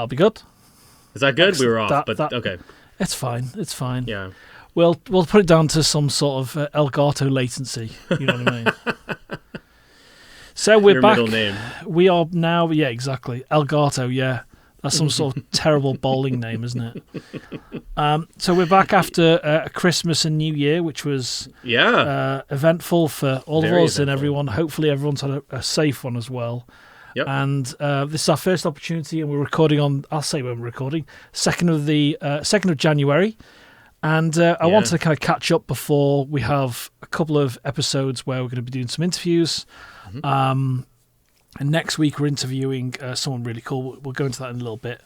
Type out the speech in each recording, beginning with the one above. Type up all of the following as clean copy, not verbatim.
That'll be good. Is that good? We were off, That, okay. It's fine. It's fine. Yeah. We'll put it down to some sort of Elgato latency. You know what I mean? So we're Your back. middle name. We are now, yeah, exactly. Elgato, yeah. That's some sort of terrible bowling name, isn't it? So we're back after Christmas and New Year, which was eventful for all of us and everyone. Hopefully everyone's had a safe one as well. Yep. And this is our first opportunity, and we're recording on, I'll say when we're recording, 2nd of January. And I wanted to kind of catch up before we have a couple of episodes where we're going to be doing some interviews. And next week we're interviewing someone really cool. We'll go into that in a little bit.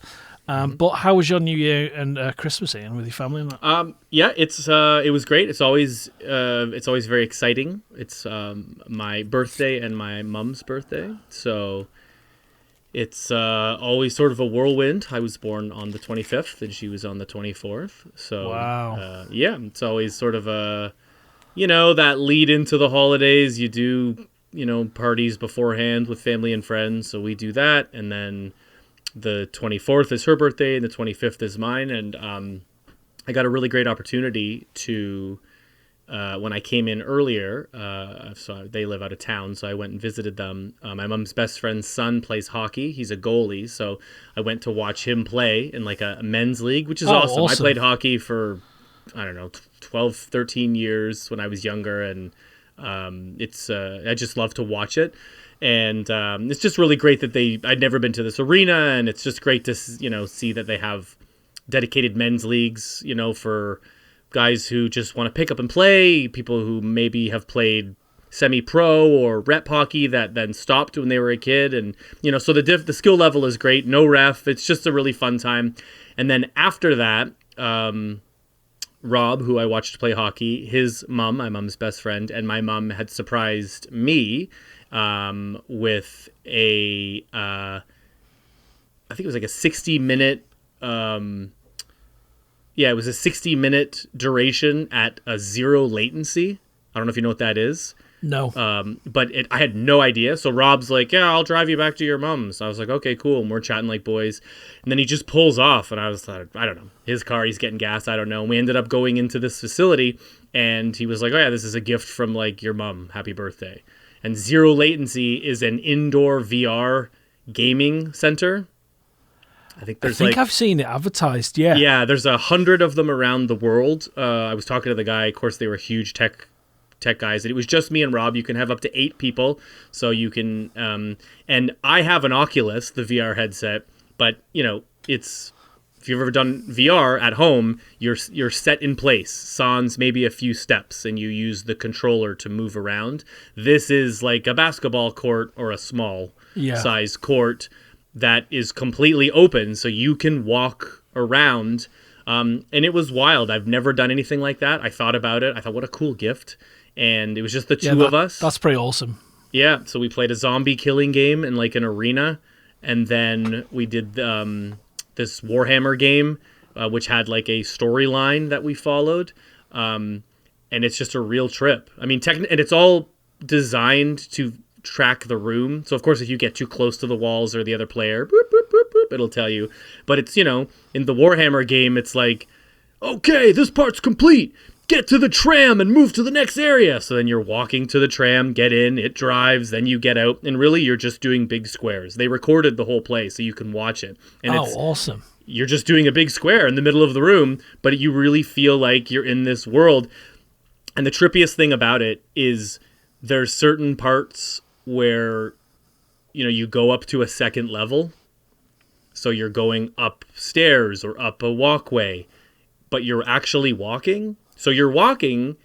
But how was your New Year and Christmas, Ian, with your family and that? It was great. It's always very exciting. It's my birthday and my mum's birthday, so it's always sort of a whirlwind. I was born on the 25th and she was on the 24th. So wow. It's always sort of a, that lead into the holidays. You do, parties beforehand with family and friends. So we do that. And then the 24th is her birthday and the 25th is mine. And I got a really great opportunity to, when I came in earlier, so they live out of town, so I went and visited them. My mom's best friend's son plays hockey. He's a goalie, so I went to watch him play in like a men's league, which is awesome. I played hockey for, 12, 13 years when I was younger, and I just love to watch it. And it's just really great that I'd never been to this arena, and it's just great to, see that they have dedicated men's leagues, for guys who just want to pick up and play, people who maybe have played semi-pro or rep hockey that then stopped when they were a kid. And, so the skill level is great. No ref. It's just a really fun time. And then after that, Rob, who I watched play hockey, his mom, my mom's best friend, and my mom had surprised me with I think it was like a 60-minute... it was a 60-minute duration at a zero latency. I don't know if you know what that is. No. But I had no idea. So Rob's like, yeah, I'll drive you back to your mom's. I was like, okay, cool. And we're chatting like boys. And then he just pulls off. And I was like, I don't know. His car, he's getting gas. I don't know. And we ended up going into this facility. And he was like, oh, yeah, this is a gift from like your mom. Happy birthday. And Zero Latency is an indoor VR gaming center. I think I've seen it advertised, yeah. Yeah, there's 100 of them around the world. I was talking to the guy. Of course, they were huge tech guys. And it was just me and Rob. You can have up to 8 people. So you can... and I have an Oculus, the VR headset. But, it's... If you've ever done VR at home, you're set in place. Sans maybe a few steps, and you use the controller to move around. This is like a basketball court or a small size court that is completely open, so you can walk around. And it was wild. I've never done anything like that. I thought about it. I thought, what a cool gift. And it was just the two of us. That's pretty awesome. Yeah, so we played a zombie killing game in like an arena. And then we did this Warhammer game, which had like a storyline that we followed. And it's just a real trip. I mean, and it's all designed to track the room. So of course, if you get too close to the walls or the other player, boop, boop, boop, boop, it'll tell you. But it's, in the Warhammer game, it's like, okay, this part's complete. Get to the tram and move to the next area. So then you're walking to the tram, get in, it drives, then you get out. And really, you're just doing big squares. They recorded the whole play so you can watch it. And it's awesome. You're just doing a big square in the middle of the room, but you really feel like you're in this world. And the trippiest thing about it is there's certain parts where, you go up to a second level. So you're going upstairs or up a walkway, but you're actually walking. So you're walking,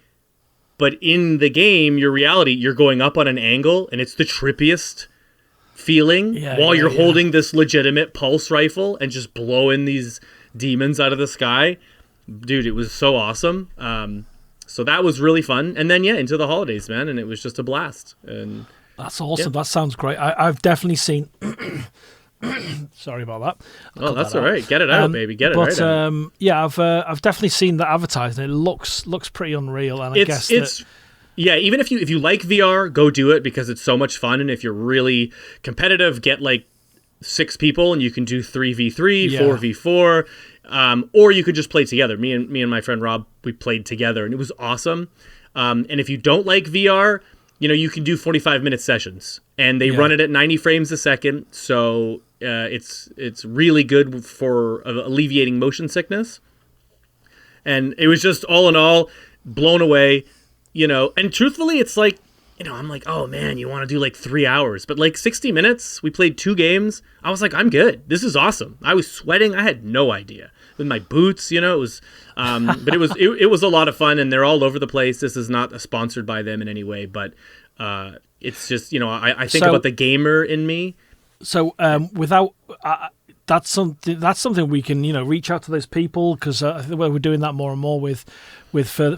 but in the game, your reality, you're going up on an angle, and it's the trippiest feeling while you're holding this legitimate pulse rifle and just blowing these demons out of the sky. Dude, it was so awesome. So that was really fun. And then, into the holidays, man, and it was just a blast. And that's awesome. That sounds great. I've definitely seen... Sorry about that. Oh, that's all right. Get it out, baby. Get it right out. I've definitely seen that advertised, and it looks pretty unreal. And I guess it's even if you like VR, go do it because it's so much fun. And if you're really competitive, get like 6 people, and you can do 3v3, Yeah. 4v4, or you could just play together. Me and my friend Rob, we played together, and it was awesome. And if you don't like VR, you can do 45-minute sessions, and they run it at 90 frames a second, so it's really good for alleviating motion sickness. And it was just, all in all, blown away, and truthfully, it's like, I'm like, oh man, you want to do like 3 hours, but like 60 minutes, we played 2 games. I was like, I'm good. This is awesome. I was sweating. I had no idea with my boots, it was, but it was a lot of fun, and they're all over the place. This is not sponsored by them in any way, but it's just, I think about the gamer in me. So without that's something we can reach out to those people, because I think we're doing that more and more with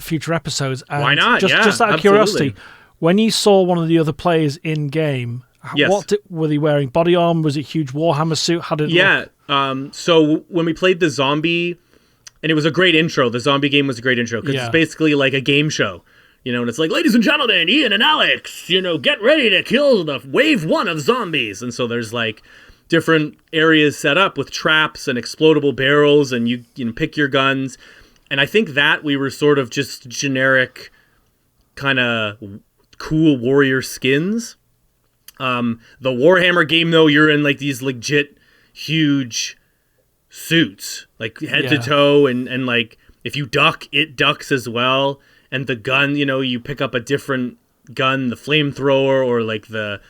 future episodes. And why not? Just out of curiosity, when you saw one of the other players in game, what were they wearing? Body armor? Was it a huge Warhammer suit? How did it look? So when we played the zombie, and it was a great intro. The zombie game was a great intro because it's basically like a game show. And it's like, ladies and gentlemen, Ian and Alex, get ready to kill the wave 1 of zombies. And so there's like different areas set up with traps and explodable barrels, and you pick your guns. And I think that we were sort of just generic kind of cool warrior skins. The Warhammer game, though, you're in like these legit huge suits, like head to toe, and like if you duck, it ducks as well. And the gun, you pick up a different gun, the flamethrower, or like the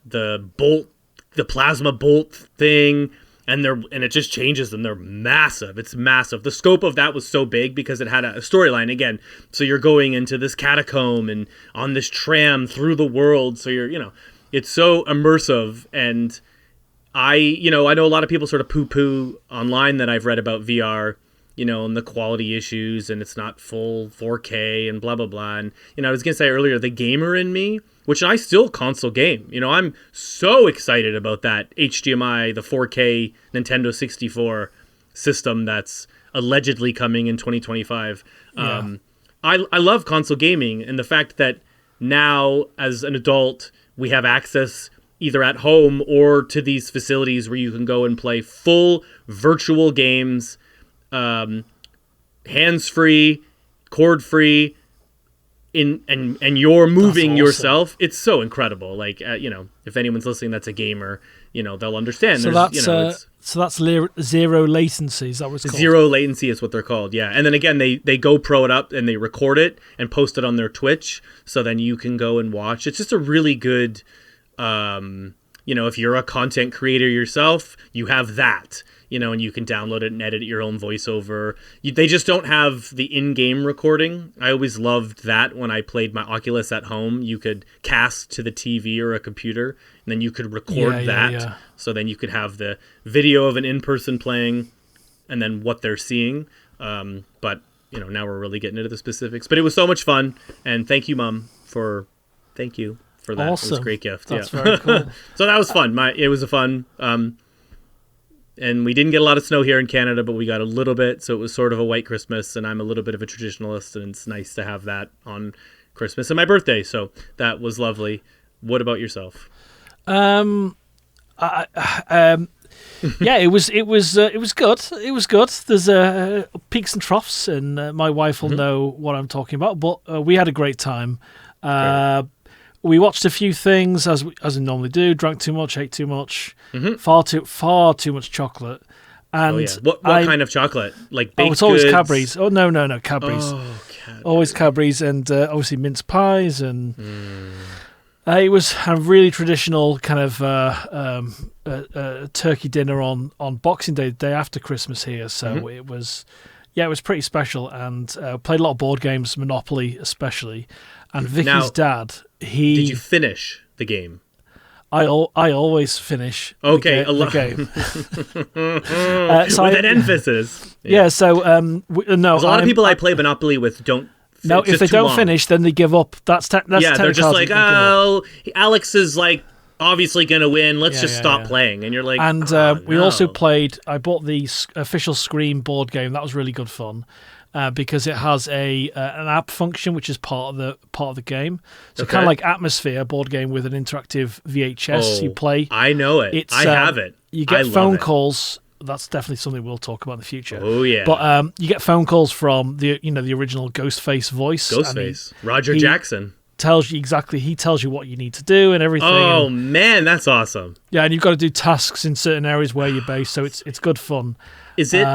bolt, the plasma bolt thing, and it just changes them. They're massive. It's massive. The scope of that was so big because it had a storyline again. So you're going into this catacomb and on this tram through the world. So you're, it's so immersive. And I know a lot of people sort of poo-poo online that I've read about VR, and the quality issues, and it's not full 4K and blah, blah, blah. And, I was going to say earlier, the gamer in me, which I still console game, I'm so excited about that HDMI, the 4K Nintendo 64 system that's allegedly coming in 2025. Yeah. I love console gaming, and the fact that now, as an adult, we have access either at home or to these facilities where you can go and play full virtual games, hands-free, cord-free, and you're moving yourself. It's so incredible. Like, if anyone's listening that's a gamer, they'll understand. So that's zero latency. Is that what it's called? Zero latency is what they're called, yeah. And then again, they GoPro it up and they record it and post it on their Twitch, so then you can go and watch. It's just a really good, if you're a content creator yourself, you have that. And you can download it and edit your own voiceover. They just don't have the in-game recording. I always loved that when I played my Oculus at home. You could cast to the TV or a computer, and then you could record that. Yeah. So then you could have the video of an in-person playing and then what they're seeing. But, now we're really getting into the specifics. But it was so much fun, and thank you, Mom, for that. Awesome. It was a great gift. That's very cool. So that was fun. It was a fun... and we didn't get a lot of snow here in Canada, but we got a little bit, so it was sort of a white Christmas, and I'm a little bit of a traditionalist, and it's nice to have that on Christmas and my birthday, so that was lovely. What about yourself? Yeah, it was good. It was good. There's peaks and troughs, and my wife will know what I'm talking about, but we had a great time. We watched a few things as we normally do. Drank too much, ate too much, far too much chocolate. And what kind of chocolate? Like baked it's always goods? Cadbury's. Oh no, Cadbury's. Oh, Cadbury's. Always Cadbury's, and obviously mince pies, and it was a really traditional kind of turkey dinner on Boxing Day, the day after Christmas here. So it was pretty special, and played a lot of board games, Monopoly especially. And Vicky's dad, did you finish the game? I always finish the game. So with an emphasis. Yeah, so no. There's a lot of people I play Monopoly with don't finish. No, if they don't finish, then they give up. That's they're just like, Alex is like obviously going to win. Let's just stop playing. And you're like, and we also played, I bought the official Scream board game. That was really good fun. because it has an app function which is part of the game. So kind of like Atmosphere, a board game with an interactive VHS you play. I know it. I have it. You get phone calls. That's definitely something we'll talk about in the future. Oh yeah. But you get phone calls from the original Ghostface voice. Ghostface. Roger Jackson. Tells you exactly. He tells you what you need to do and everything. Oh man, that's awesome. Yeah, and you've got to do tasks in certain areas where you're based, so it's good fun. Is it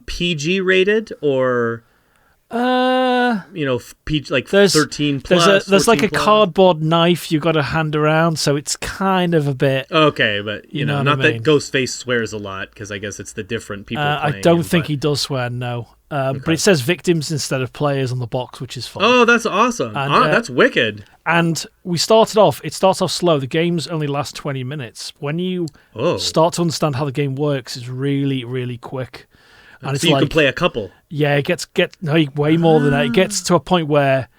PG rated or PG, like 13 plus? There's like a plus? cardboard knife you got to hand around, so it's kind of a bit okay, but you know not what I mean? that Ghostface swears a lot because I guess it's the different people. I don't think he does swear, no. But it says victims instead of players on the box, which is fun. Oh, that's awesome. And, that's wicked. And it starts off slow. The games only last 20 minutes. When you start to understand how the game works, it's really, really quick. And so you can play a couple. Yeah, it gets way more than that. It gets to a point where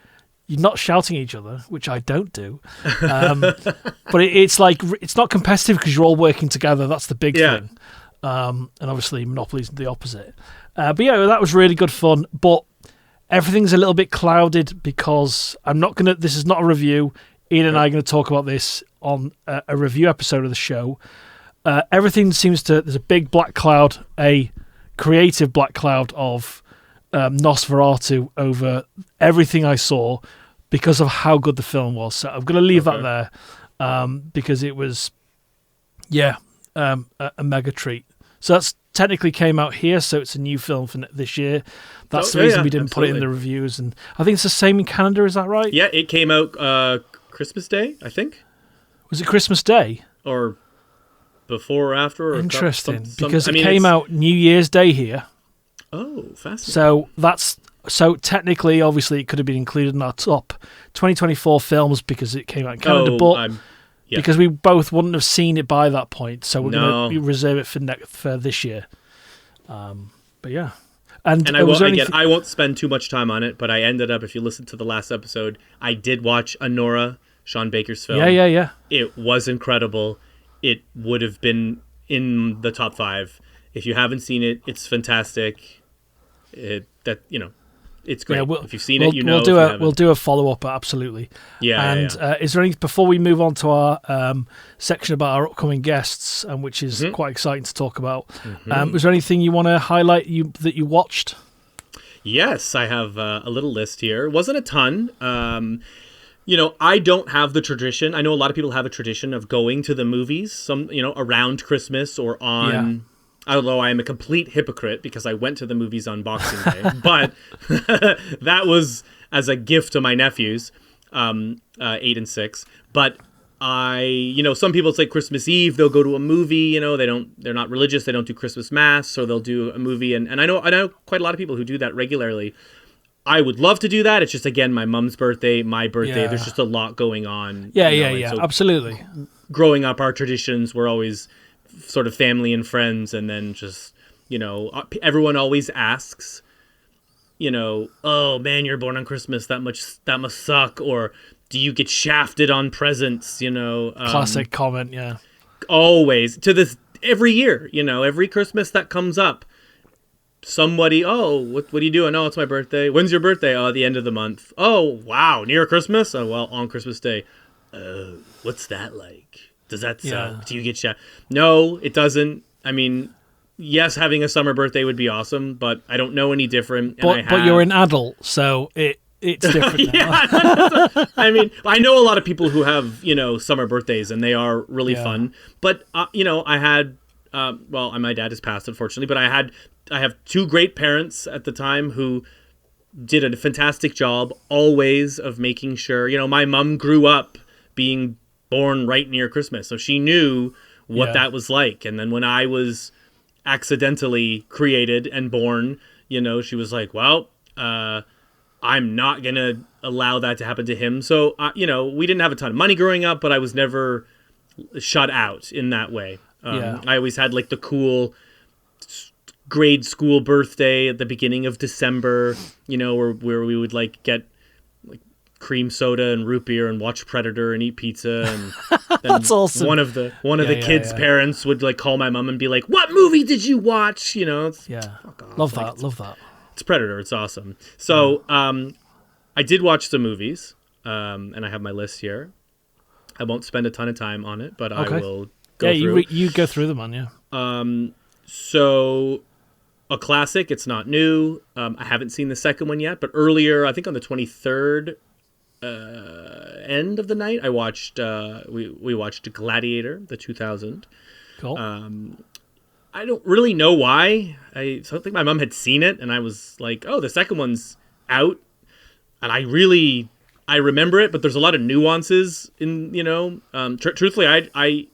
you're not shouting at each other, which I don't do. But it's like, it's not competitive because you're all working together. That's the big thing. And obviously Monopoly's the opposite. But yeah, that was really good fun. But everything's a little bit clouded because this is not a review. Ian and I are going to talk about this on a review episode of the show. Everything there's a big black cloud, a creative black cloud of Nosferatu over everything I saw because of how good the film was. So I'm going to leave that there because it was, a mega treat. So that's technically came out here, so it's a new film for this year. That's the reason we didn't put it in the reviews. And I think it's the same in Canada, is that right? Yeah, it came out Christmas Day, I think. Was it Christmas Day? Or before or after? Or interesting, because it came out New Year's Day here. Oh, fascinating. So technically, obviously, it could have been included in our top 2024 films because it came out in Canada, but because we both wouldn't have seen it by that point, so we're going to reserve it for this year. But yeah. And I won't spend too much time on it, but I ended up, if you listen to the last episode, I did watch Anora, Sean Baker's film. Yeah. It was incredible. It would have been in the top 5. If you haven't seen it, it's fantastic. It's great. If you've seen it, we'll do a follow-up, absolutely. Yeah. And is there anything, before we move on to our section about our upcoming guests, which is quite exciting to talk about, is there anything you want to highlight that you watched? Yes, I have a little list here. It wasn't a ton. I don't have the tradition. I know a lot of people have a tradition of going to the movies, around Christmas or on... Yeah. Although I am a complete hypocrite because I went to the movies on Boxing Day. But that was as a gift to my nephews, 8 and 6. But some people, it's like Christmas Eve, they'll go to a movie, they're not religious, they don't do Christmas Mass, so they'll do a movie. And I know quite a lot of people who do that regularly. I would love to do that. It's just, again, my mom's birthday, my birthday. Yeah. There's just a lot going on. Yeah, so absolutely. Growing up, our traditions were always sort of family and friends, and then just everyone always asks, oh man, you're born on Christmas, that must suck, or do you get shafted on presents? Classic comment. Yeah, always, to this, every year, every Christmas that comes up, somebody, what are you doing? Oh, it's my birthday. When's your birthday? Oh, at the end of the month. Oh, wow, near Christmas? Oh, well, on Christmas Day. What's that like? Does that suck? Yeah. Do you get shot? No, it doesn't. I mean, yes, having a summer birthday would be awesome, but I don't know any different. But you're an adult, so it's different now. I mean, I know a lot of people who have, summer birthdays, and they are really fun. But, I had, my dad has passed, unfortunately, but I have 2 great parents at the time who did a fantastic job always of making sure, my mom grew up being born right near Christmas, so she knew what that was like. And then when I was accidentally created and born, she was like, well, I'm not gonna allow that to happen to him. So we didn't have a ton of money growing up, but I was never shut out in that way. I always had like the cool grade school birthday at the beginning of December, where we would like get cream soda and root beer and watch Predator and eat pizza, and that's awesome. One of the kids' parents would like call my mom and be like, "What movie did you watch?" Love that. It's Predator. It's awesome. So I did watch some movies, and I have my list here. I won't spend a ton of time on it, but I will go through. You go through them, man, yeah. So a classic. It's not new. I haven't seen the second one yet, but earlier, I think on the 23rd end of the night, I watched. We watched Gladiator, the 2000. Cool. I don't really know why. I think my mom had seen it, and I was like, "Oh, the second one's out," and I remember it, but there's a lot of nuances in, truthfully, I'd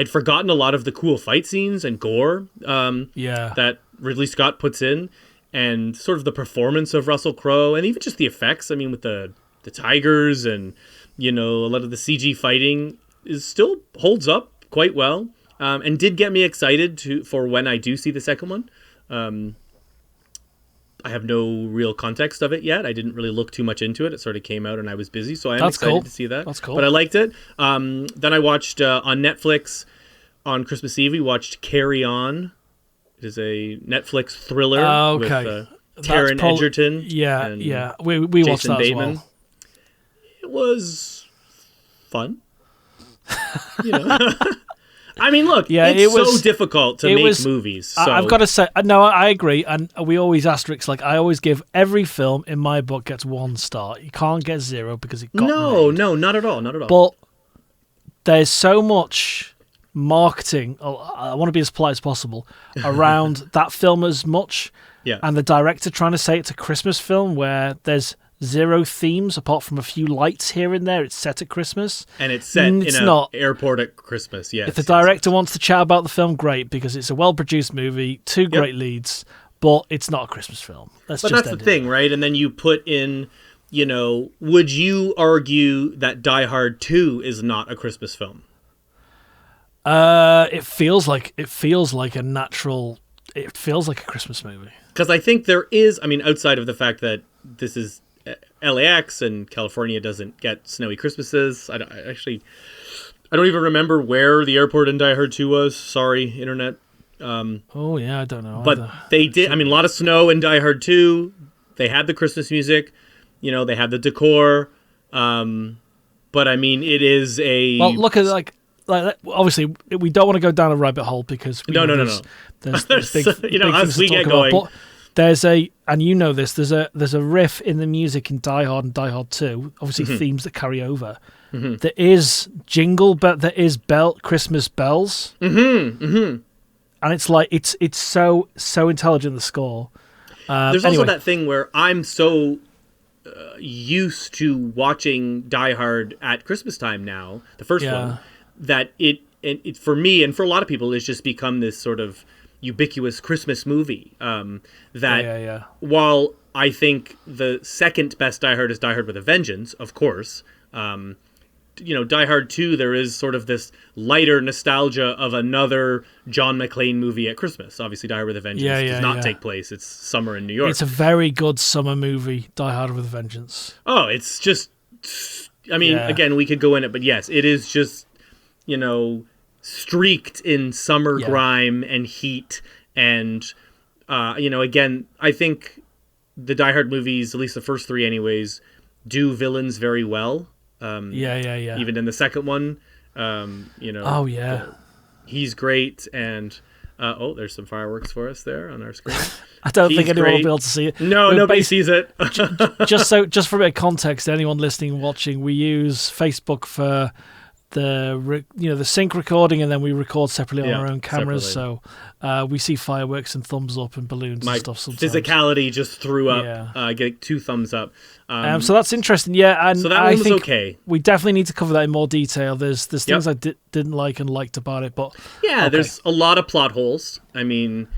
forgotten a lot of the cool fight scenes and gore that Ridley Scott puts in, and sort of the performance of Russell Crowe, and even just the effects. I mean, with the tigers and, a lot of the CG fighting still holds up quite well, and did get me excited for when I do see the second one. I have no real context of it yet. I didn't really look too much into it. It sort of came out and I was busy, so I am excited to see that. That's cool. But I liked it. Then I watched on Netflix on Christmas Eve. We watched Carry On. It is a Netflix thriller with Taron Egerton. Yeah, and yeah. We watched Jason that Bateman. as well. It was fun. I mean, look, it's so difficult to make movies. So. I've got to say, no, I agree. And we always asterisk, like, I always give every film in my book gets 1 star. You can't get 0 because it got made. No, not at all. But there's so much marketing, I want to be as polite as possible, around that film as much. Yeah. And the director trying to say it's a Christmas film where there's 0 themes apart from a few lights here and there. It's set at Christmas. And it's set in an airport at Christmas, yes. If the director wants to chat about the film, great, because it's a well-produced movie, 2 great leads, but it's not a Christmas film. But that's the thing, right? And then you put in, would you argue that Die Hard 2 is not a Christmas film? It feels like a natural... It feels like a Christmas movie. Because I think there is, outside of the fact that this is LAX and California doesn't get snowy Christmases. I don't even remember where the airport in Die Hard 2 was. Sorry, internet. I don't know. But they did. A lot of snow in Die Hard 2. They had the Christmas music. They had the decor. But it is a. Well, look at like obviously we don't want to go down a rabbit hole because no. There's big things as we to talk get going. About. But there's there's a riff in the music in Die Hard and Die Hard 2, obviously themes that carry over. Mm-hmm. There is jingle, but there is Christmas bells. And it's like it's so intelligent, the score. There's also that thing where I'm so used to watching Die Hard at Christmas time now, the first one, that it for me and for a lot of people it's just become this sort of ubiquitous Christmas movie. While I think the second best Die Hard is Die Hard with a Vengeance, of course. Die Hard 2, there is sort of this lighter nostalgia of another John McClane movie at Christmas. Obviously, Die Hard with a Vengeance does not take place. It's summer in New York. It's a very good summer movie, Die Hard with a Vengeance. Oh, it's just... again, we could go in it, but yes, it is just, streaked in summer grime and heat. And, again, I think the Die Hard movies, at least the first 3 anyways, do villains very well. Even in the second one, he's great, and there's some fireworks for us there on our screen. I don't think anyone will be able to see it. No, nobody sees it. just for a bit of context, anyone listening and watching, we use Facebook for the sync recording, and then we record separately on our own cameras. Separately. So we see fireworks and thumbs up and balloons and stuff sometimes. Physicality just threw up, getting 2 thumbs up. So that's interesting, and so that one was okay. We definitely need to cover that in more detail. There's things I didn't like and liked about it, but there's a lot of plot holes. And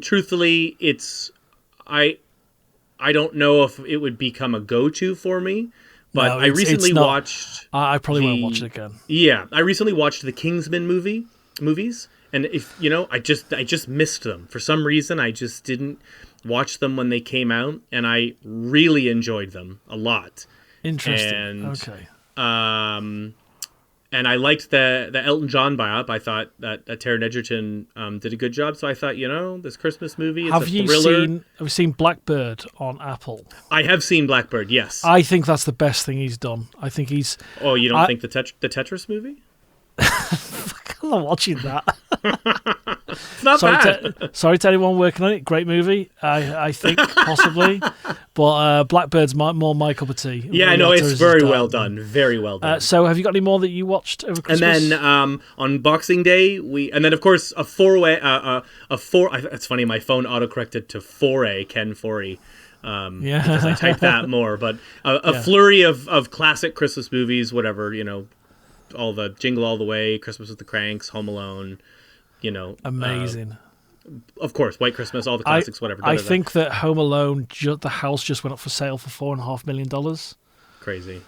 truthfully, it's I don't know if it would become a go-to for me. But I recently watched... I probably won't watch it again. Yeah, I recently watched the Kingsman movies, and I just missed them. For some reason, I just didn't watch them when they came out, and I really enjoyed them a lot. Interesting. And, okay. And I liked the Elton John biop. I thought that Taron Egerton did a good job. So I thought, this Christmas movie, it's a thriller. Have you seen Blackbird on Apple? I have seen Blackbird, yes. I think that's the best thing he's done. I think he's... Oh, you don't think the Tetris movie? I'm not watching that. It's not bad. Sorry to anyone working on it. Great movie, I think, possibly. But Blackbird's more my cup of tea. Yeah, no, it's very well done. Very well done. So have you got any more that you watched over Christmas? And then on Boxing Day, and then, of course, a four-way... it's funny, my phone autocorrected to 4A, Ken Forey. Because I typed that more. But a flurry of classic Christmas movies, whatever, all the Jingle All the Way, Christmas with the Cranks, Home Alone, amazing. Of course, White Christmas, all the classics, whatever. I think that Home Alone, the house just went up for sale for $4.5 million. Crazy.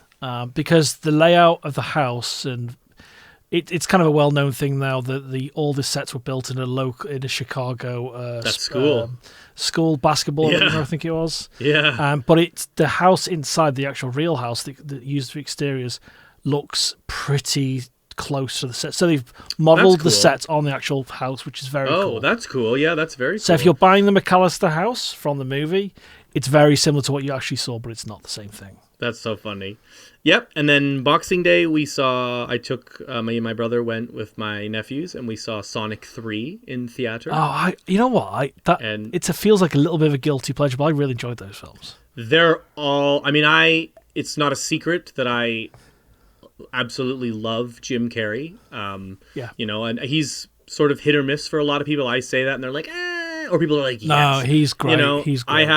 Because the layout of the house, and it's kind of a well-known thing now that all the sets were built in a Chicago school basketball arena, I think it was. Yeah. But it's the house inside the actual real house that used for exteriors looks pretty close to the set. So they've modelled the set on the actual house, which is very cool. Oh, that's cool. Yeah, that's very cool. So if you're buying the McAllister house from the movie, it's very similar to what you actually saw, but it's not the same thing. That's so funny. Yep. And then Boxing Day, I took, me and my brother went with my nephews, and we saw Sonic 3 in theater. Oh, you know what? It feels like a little bit of a guilty pleasure, but I really enjoyed those films. They're all, it's not a secret that I absolutely love Jim Carrey. And he's sort of hit or miss for a lot of people. I say that and they're like, or people are like, yes. No, he's great. He's great.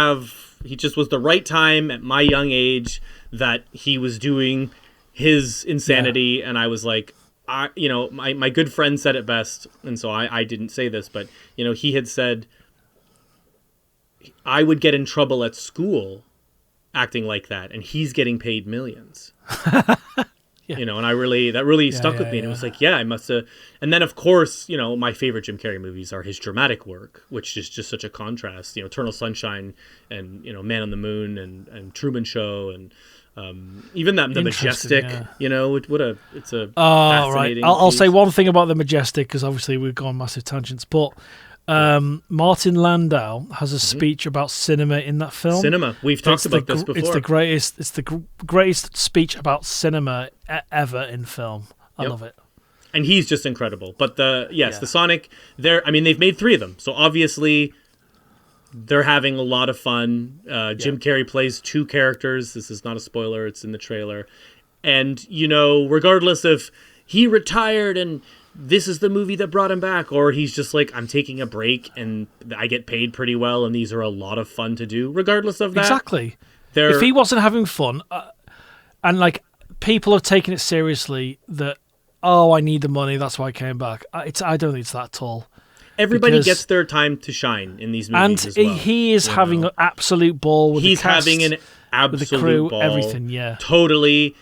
He just was the right time at my young age that he was doing his insanity. And I was like, my good friend said it best. And so I didn't say this, but he had said I would get in trouble at school acting like that. And he's getting paid millions. Yeah. And that really stuck with me. And it was like, I must have. And then, of course, my favorite Jim Carrey movies are his dramatic work, which is just such a contrast. Eternal Sunshine and, Man on the Moon and Truman Show and even the Majestic. It's a fascinating. Right. I'll say one thing about the Majestic, because obviously we've gone massive tangents, but Martin Landau has a speech about cinema in that film. Cinema. We've talked about this before. It's the greatest speech about cinema ever in film. I love it. And he's just incredible. But the Sonic, they've made 3 of them. So obviously they're having a lot of fun. Jim Carrey plays 2 characters. This is not a spoiler. It's in the trailer. And, regardless if he retired and this is the movie that brought him back, or he's just like, I'm taking a break and I get paid pretty well and these are a lot of fun to do, regardless of that. Exactly. If he wasn't having fun, and people have taken it seriously that, I need the money, that's why I came back. I don't think it's that tall. Everybody gets their time to shine in these movies and as well. He is having an absolute ball with the cast, having an absolute with the crew, ball. Everything, yeah. Totally.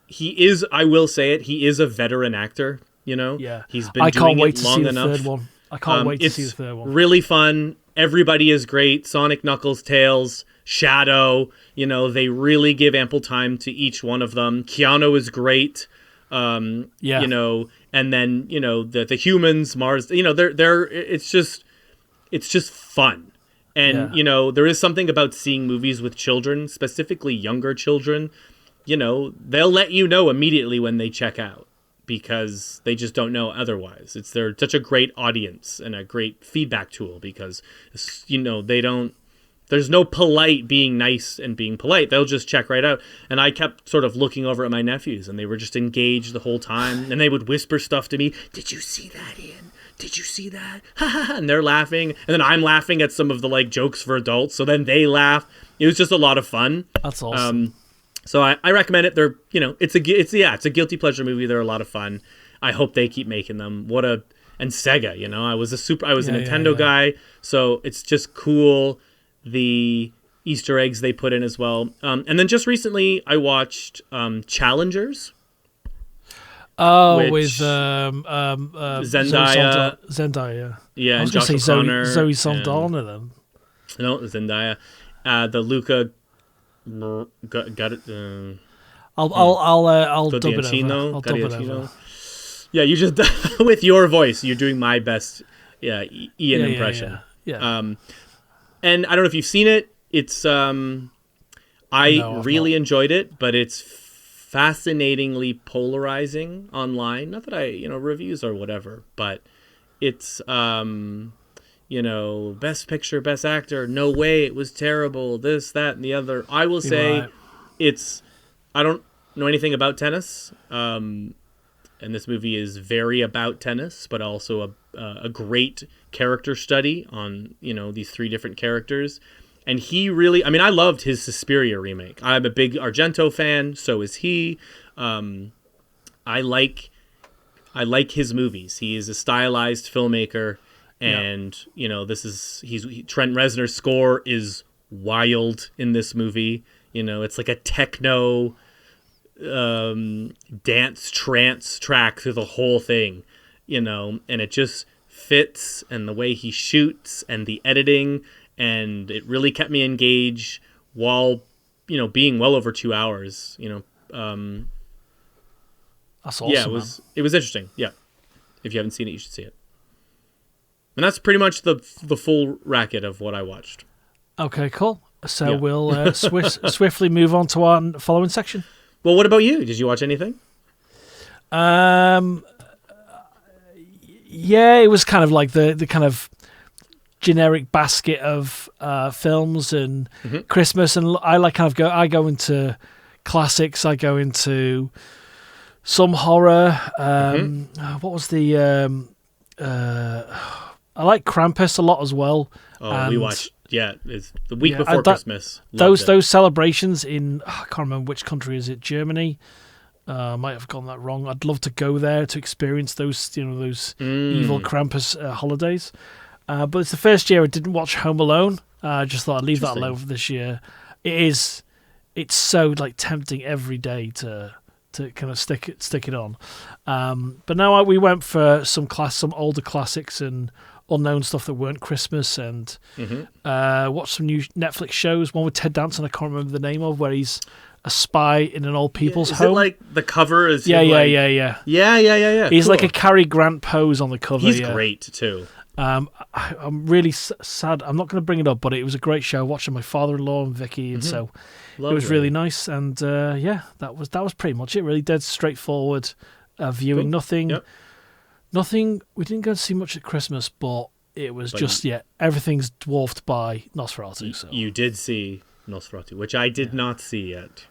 He is, I will say it, he is a veteran actor, Yeah. He's been doing it long enough. I can't wait to see the third one. It's really fun. Everybody is great. Sonic, Knuckles, Tails, Shadow, they really give ample time to each one of them. Keanu is great. And then, the humans, Mars, it's just fun. And, there is something about seeing movies with children, specifically younger children. They'll let you know immediately when they check out because they just don't know otherwise. They're such a great audience and a great feedback tool because, there's no polite being nice and being polite. They'll just check right out. And I kept sort of looking over at my nephews and they were just engaged the whole time. And they would whisper stuff to me. Did you see that, Ian? Did you see that? And they're laughing. And then I'm laughing at some of the jokes for adults. So then they laugh. It was just a lot of fun. That's awesome. So I recommend it. They're, it's a guilty pleasure movie. They're a lot of fun. I hope they keep making them. And Sega, I was a Nintendo guy. So it's just cool. The Easter eggs they put in as well. And then just recently I watched Challengers. With Zendaya. Zendaya. Yeah, I was and Josh O'Connor. Zoe Saldana then. No, Zendaya. The Luca... Got it. I'll dub it over. I'll dub it over. Yeah, you just with your voice, you're doing my best. Yeah, Ian impression. Yeah. And I don't know if you've seen it. It's I really enjoyed it, but it's fascinatingly polarizing online. Not that reviews or whatever, but it's best picture, best actor. No way, it was terrible. This, that, and the other. I will say, I don't know anything about tennis. And this movie is very about tennis, but also a great character study on, these three different characters. And he really, I loved his Suspiria remake. I'm a big Argento fan, so is he. I like his movies. He is a stylized filmmaker, and Trent Reznor's score is wild in this movie. It's like a techno dance trance track through the whole thing, and it just fits, and the way he shoots and the editing, and it really kept me engaged while being well over 2 hours. That's awesome. Yeah, it was interesting. Yeah, if you haven't seen it, you should see it. And that's pretty much the full racket of what I watched. Okay, cool. So we'll swiftly move on to our following section. Well, what about you? Did you watch anything? Yeah, it was kind of like the kind of generic basket of films and Christmas, and I go into classics. I go into some horror. What was the? I like Krampus a lot as well. Oh, we watched. Yeah, it's the week before Christmas. Those celebrations in I can't remember which country is it. Germany. Might have gotten that wrong. I'd love to go there to experience those evil Krampus holidays. But it's the first year I didn't watch Home Alone. I just thought I'd leave that alone for this year. It's so like tempting every day to kind of stick it on. But now we went for some older classics and unknown stuff that weren't Christmas, and watched some new Netflix shows. One with Ted Danson, I can't remember the name of, where he's a spy in an old people's home. It like the cover is Yeah. He's cool. like a Cary Grant pose on the cover. He's great too. I'm really sad. I'm not going to bring it up, but it was a great show. Watching my father-in-law and Vicky, and so it was really nice. And that was pretty much it. Really dead straightforward viewing. Cool. Nothing. We didn't go to see much at Christmas, but it was everything's dwarfed by Nosferatu. So you did see Nosferatu, which I did not see yet.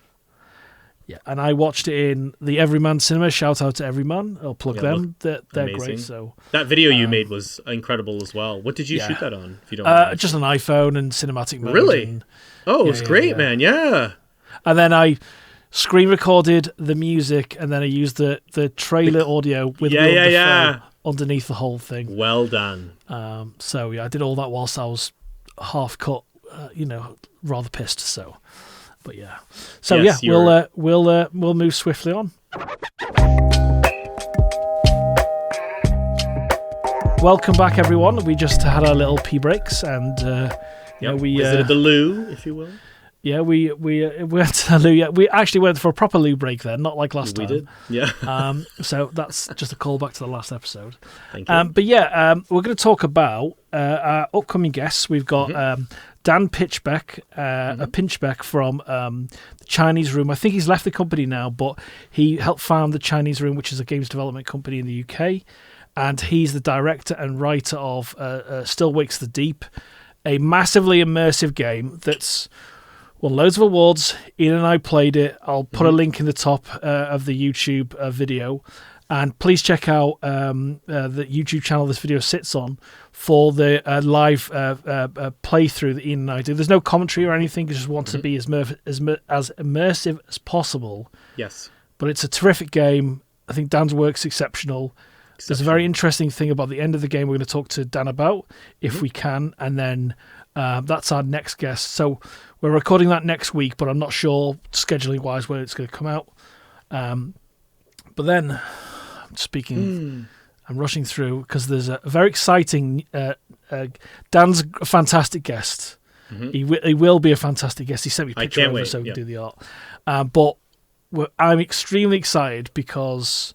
Yeah, and I watched it in the Everyman Cinema. Shout out to Everyman. I'll plug them. They're amazing. Great. So that video you made was incredible as well. What did you shoot that on? If you don't mind? Just an iPhone and cinematic mode. Really? And, it was great, man. Yeah. And then I screen recorded the music, and then I used the trailer audio with underneath the whole thing. Well done. So I did all that whilst I was half cut, rather pissed. So. But yeah, so we'll move swiftly on. Welcome back, everyone. We just had our little pee breaks, and we visited the loo, if you will. Yeah, we went to the loo. Yeah, we actually went for a proper loo break then, not like last time. We did, yeah. So that's just a callback to the last episode. Thank you. But we're going to talk about our upcoming guests. We've got Dan Pinchbeck, a Pinchbeck from the Chinese Room. I think he's left the company now, but he helped found the Chinese Room, which is a games development company in the UK. And he's the director and writer of Still Wakes the Deep, a massively immersive game that's won loads of awards. Ian and I played it. I'll put a link in the top of the YouTube video. And please check out the YouTube channel this video sits on for the live playthrough that Ian and I do. There's no commentary or anything. I just want to be as immersive as possible. Yes. But it's a terrific game. I think Dan's work's exceptional. There's a very interesting thing about the end of the game we're going to talk to Dan about, if we can. And then that's our next guest. So we're recording that next week, but I'm not sure scheduling-wise where it's going to come out. But then... Speaking, I'm rushing through because there's a very exciting. Dan's a fantastic guest. He will be a fantastic guest. He sent me a picture over so we can do the art. But I'm extremely excited because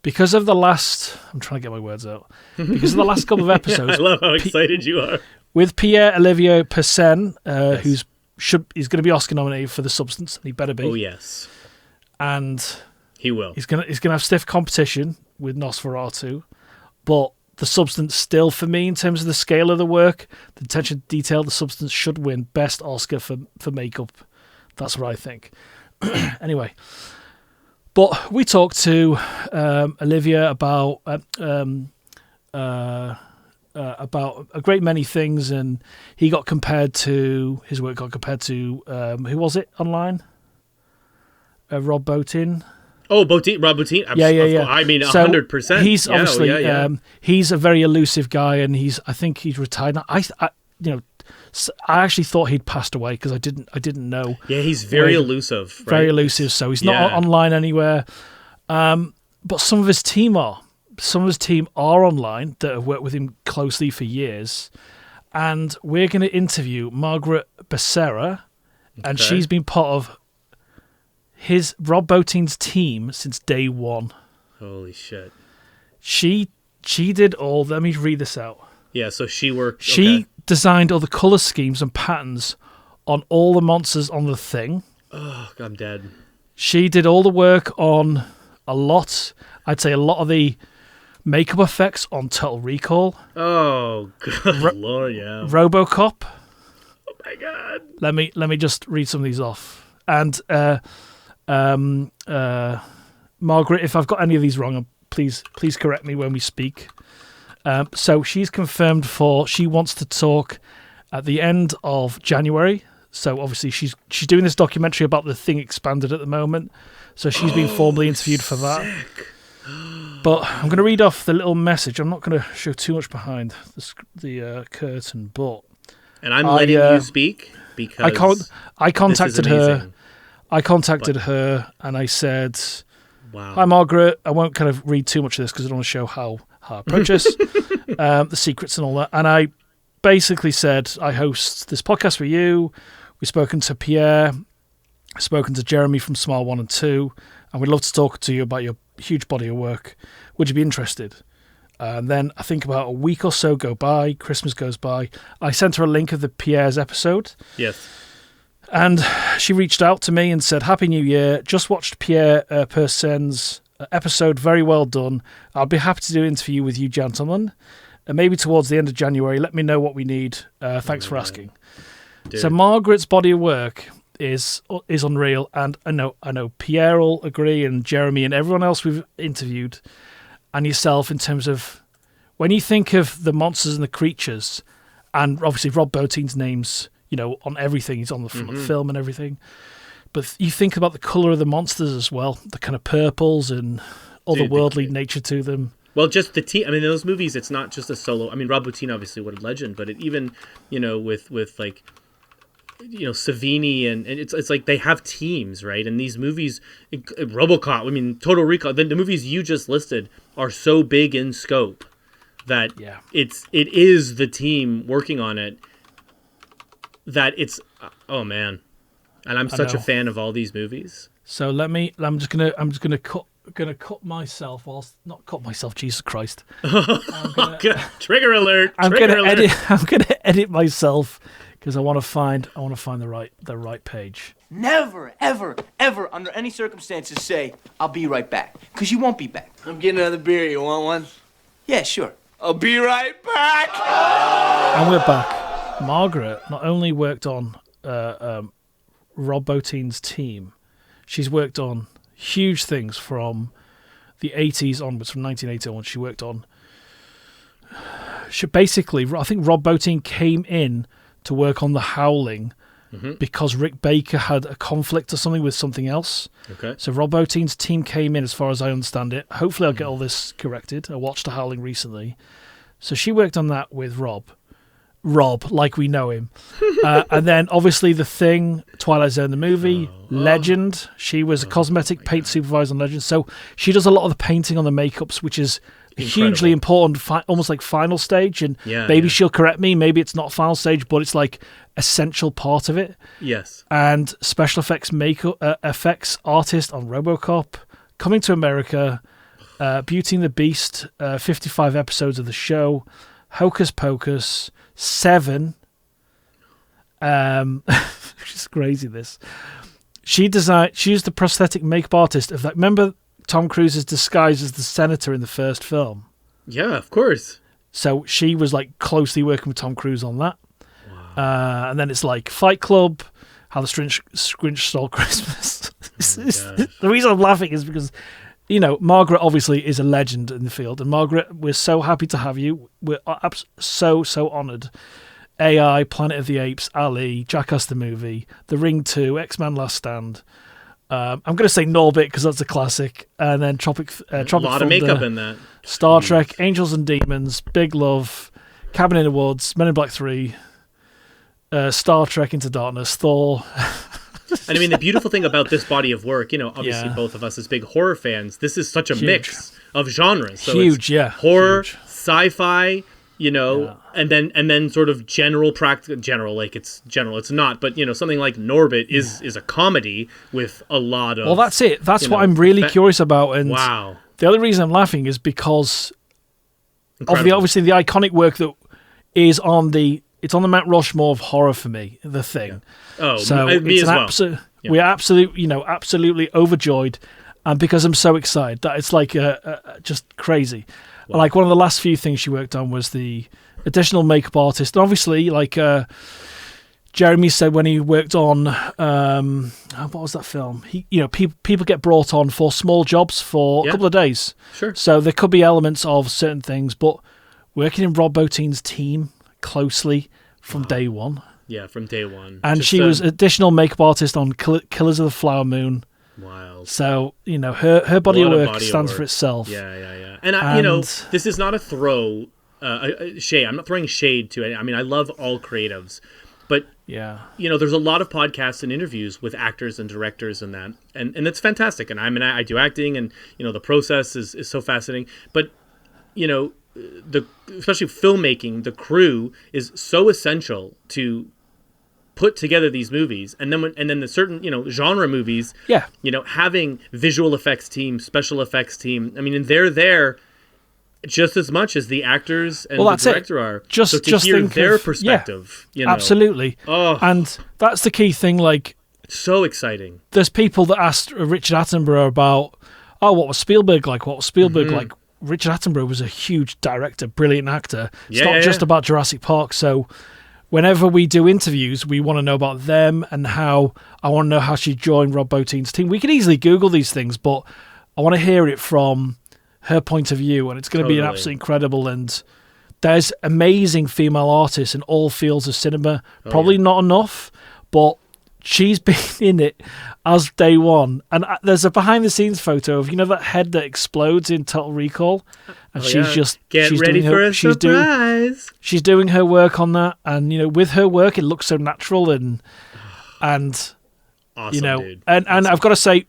of the last. I'm trying to get my words out. Because of the last couple of episodes. I love how excited you are. With Pierre Olivier-Persin, who's going to be Oscar nominated for The Substance, and he better be. Oh yes, and he will. He's gonna have stiff competition with Nosferatu, but The Substance still, for me, in terms of the scale of the work, the attention to detail, The Substance should win Best Oscar for makeup. That's what I think. Anyway, but we talked to Olivia about a great many things, and his work got compared to who was it online? Rob Bottin. Oh, Rob Bottin. Yeah. I mean, 100%. He's obviously he's a very elusive guy, and I think he's retired now. I actually thought he'd passed away because I didn't know. Yeah, he's very elusive. Right? Very elusive. So he's not online anywhere. But some of his team are. Some of his team are online that have worked with him closely for years, and we're going to interview Margaret Baserra, and she's been part of Rob Bottin's team since day one. Holy shit! She did all. Let me read this out. Yeah, so she worked. She designed all the color schemes and patterns on all the monsters on The Thing. Oh, I'm dead. She did all the work on a lot of the makeup effects on Total Recall. Oh, good lord, yeah. Robocop. Oh my god. Let me just read some of these off. And Margaret, if I've got any of these wrong, please correct me when we speak. So she's confirmed she wants to talk at the end of January. So obviously she's doing this documentary about The Thing Expanded at the moment. So she's been formally interviewed for that. Sick. But I'm going to read off the little message. I'm not going to show too much behind the curtain, but and I'm letting you speak because I contacted her. I contacted her and I said, "Wow, hi Margaret. I won't kind of read too much of this because I don't want to show how I approach this, the secrets and all that." And I basically said, "I host this podcast for you. We've spoken to Pierre, spoken to Jeremy from Smile 1 and 2, and we'd love to talk to you about your huge body of work. Would you be interested?" And then I think about a week or so go by, Christmas goes by. I sent her a link of the Pierre's episode. Yes. And she reached out to me and said, "Happy New Year. Just watched Pierre-Persin's episode. Very well done. I'll be happy to do an interview with you gentlemen. Maybe towards the end of January. Let me know what we need. Thanks for asking." Dude. So Margaret's body of work is unreal, and I know Pierre will agree, and Jeremy and everyone else we've interviewed, and yourself, in terms of when you think of the monsters and the creatures, and obviously Rob Bottin's name's on everything. He's on the front of the film and everything, but you think about the color of the monsters as well, the kind of purples and otherworldly nature to them. Well, just the team. I mean, those movies, it's not just a solo. I mean, Rob Bottin, obviously, what a legend, but it even with like. Savini and it's like they have teams, right? And these movies, Robocop, I mean, Total Recall, the movies you just listed are so big in scope that it is the team working on it that it's, oh man. And I'm such a fan of all these movies. So I'm just gonna cut myself, not cut myself, Jesus Christ. Trigger alert. I'm gonna edit myself. Because I want to find the right page. Never, ever, ever, under any circumstances, say "I'll be right back," because you won't be back. I'm getting another beer. You want one? Yeah, sure. I'll be right back. And we're back. Margaret not only worked on Rob Bottin's team, she's worked on huge things from the 80s onwards, from 1980 onwards. She worked on. Basically, I think Rob Bottin came in to work on The Howling because Rick Baker had a conflict or something with something else. Okay. So Rob Bottin's team came in, as far as I understand it. Hopefully I'll get all this corrected. I watched The Howling recently. So she worked on that with Rob, like we know him. And then obviously The Thing, Twilight Zone the movie, Legend. She was a cosmetic paint supervisor on Legend. So she does a lot of the painting on the makeups, which is hugely important, almost like final stage. And maybe she'll correct me. Maybe it's not final stage, but it's like essential part of it. Yes. And special effects effects artist on RoboCop, Coming to America, Beauty and the Beast, 55 episodes of the show, Hocus Pocus, 7. Which is crazy. This. She's the prosthetic makeup artist of that. Remember Tom Cruise's disguise as the senator in the first film? Yeah, of course. So she was like closely working with Tom Cruise on that. Wow. And then it's like Fight Club, How the Grinch Stole Christmas. The reason I'm laughing is because, you know, Margaret obviously is a legend in the field. And Margaret, we're so happy to have you. We're so honoured. AI, Planet of the Apes, Ali, Jackass the Movie, The Ring 2, X-Men Last Stand. I'm going to say Norbit because that's a classic. And then Tropic a lot Thunder, of makeup in that. Star Trek, Angels and Demons, Big Love, Cabin in the Woods, Men in Black 3, Star Trek Into Darkness, Thor. And I mean, the beautiful thing about this body of work, you know, obviously both of us as big horror fans, this is such a mix of genres. So Huge, it's horror, sci-fi, you know, and then sort of general, like it's general. It's not, but you know, something like Norbit is a comedy with a lot of. Well, that's it. That's what I'm really curious about. And wow, the other reason I'm laughing is because incredible. of obviously the iconic work that is on the. It's on the Mount Rushmore of horror for me. The Thing. Yeah. Oh, so me it's as well. We're absolutely overjoyed, and because I'm so excited that it's like just crazy. Wow. Like one of the last few things she worked on was the additional makeup artist. And obviously, like Jeremy said when he worked on what was that film? People get brought on for small jobs for a couple of days. Sure. So there could be elements of certain things, but working in Rob Bottin's team closely from day one. Yeah, from day one. And she was additional makeup artist on Killers of the Flower Moon. Wild. So, you know, her body of work stands for itself. Yeah. And you know, this is not a shade. I'm not throwing shade to it. I mean, I love all creatives. But, you know, there's a lot of podcasts and interviews with actors and directors and that. And it's fantastic. And I do acting and, you know, the process is so fascinating. But, you know, especially filmmaking, the crew is so essential to put together these movies, and then the certain, you know, genre movies, you know, having visual effects team, special effects team. I mean, and they're there just as much as the actors and the director are. So to hear their perspective, you know, absolutely. And that's the key thing. Like, so exciting. There's people that asked Richard Attenborough about, what was Spielberg like? What was Spielberg like? Richard Attenborough was a huge director, brilliant actor. It's not just about Jurassic Park. So whenever we do interviews, we want to know about them and I want to know how she joined Rob Bottin's team. We can easily Google these things, but I want to hear it from her point of view, and it's going to be an absolutely incredible. And there's amazing female artists in all fields of cinema. Probably not enough, but she's been in it as day one. And there's a behind-the-scenes photo of, you know, that head that explodes in Total Recall? And she's ready for a surprise. She's doing her work on that. And, you know, with her work, it looks so natural and awesome, you know, dude. And I've got to say,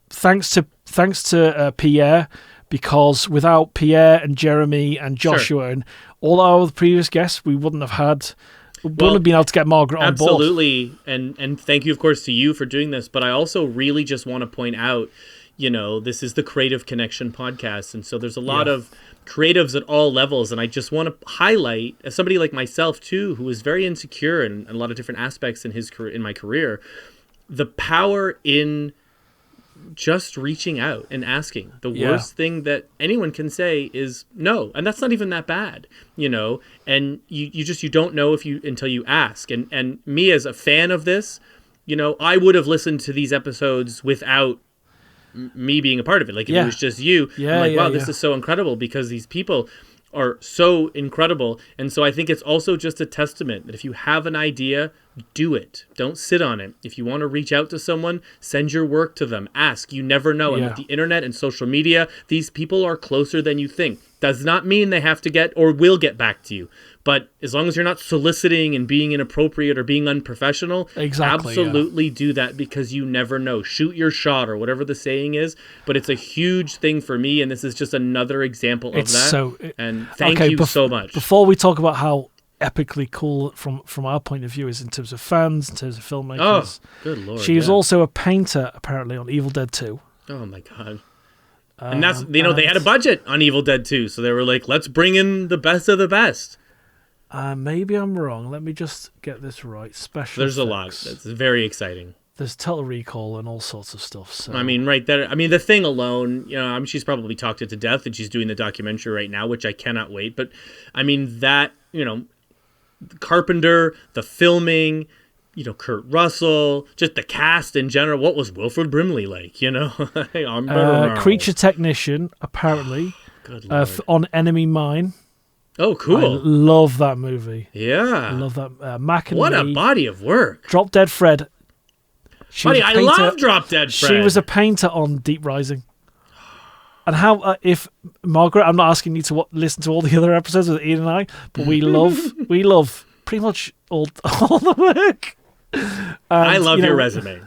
thanks to Pierre, because without Pierre and Jeremy and Joshua and all our previous guests, we wouldn't have been able to get Margaret on board. Absolutely. And thank you, of course, to you for doing this. But I also really just want to point out, you know, this is the Creative Connection podcast. And so there's a lot of creatives at all levels. And I just want to highlight, as somebody like myself, too, who is very insecure in a lot of different aspects in my career, the power in just reaching out and asking. The worst thing that anyone can say is no, and that's not even that bad, you know. And you don't know until you ask. And me as a fan of this, you know, I would have listened to these episodes without me being a part of it. Like if it was just you, I'm like, wow, this is so incredible because these people are so incredible. And so I think it's also just a testament that if you have an idea, do it. Don't sit on it. If you want to reach out to someone, send your work to them. Ask. You never know. And with the internet and social media, these people are closer than you think. Does not mean they have to get or will get back to you. But as long as you're not soliciting and being inappropriate or being unprofessional, absolutely do that, because you never know. Shoot your shot, or whatever the saying is. But it's a huge thing for me, and this is just another example of that. And thank you so much. Before we talk about how epically cool from our point of view is in terms of fans, in terms of filmmakers. Oh, good Lord. She was also a painter, apparently, on Evil Dead 2. Oh, my God. And that's, they had a budget on Evil Dead 2, so they were like, let's bring in the best of the best. Maybe I'm wrong. Let me just get this right. Special There's effects. a lot. It's very exciting. There's Total Recall and all sorts of stuff. So. I mean, right there. I mean, The Thing alone, she's probably talked it to death, and she's doing the documentary right now, which I cannot wait. But, I mean, that, Carpenter, the filming, Kurt Russell, just the cast in general. What was Wilford Brimley like, Creature Technician, apparently, on Enemy Mine. Oh, cool. I love that movie. Yeah. I love that. Mac and What Lee, a body of work. Drop Dead Fred. I love Drop Dead Fred. She was a painter on Deep Rising. And how, if Margaret, I'm not asking you to listen to all the other episodes with Ian and I, but we love pretty much all the work. And, I love your resume.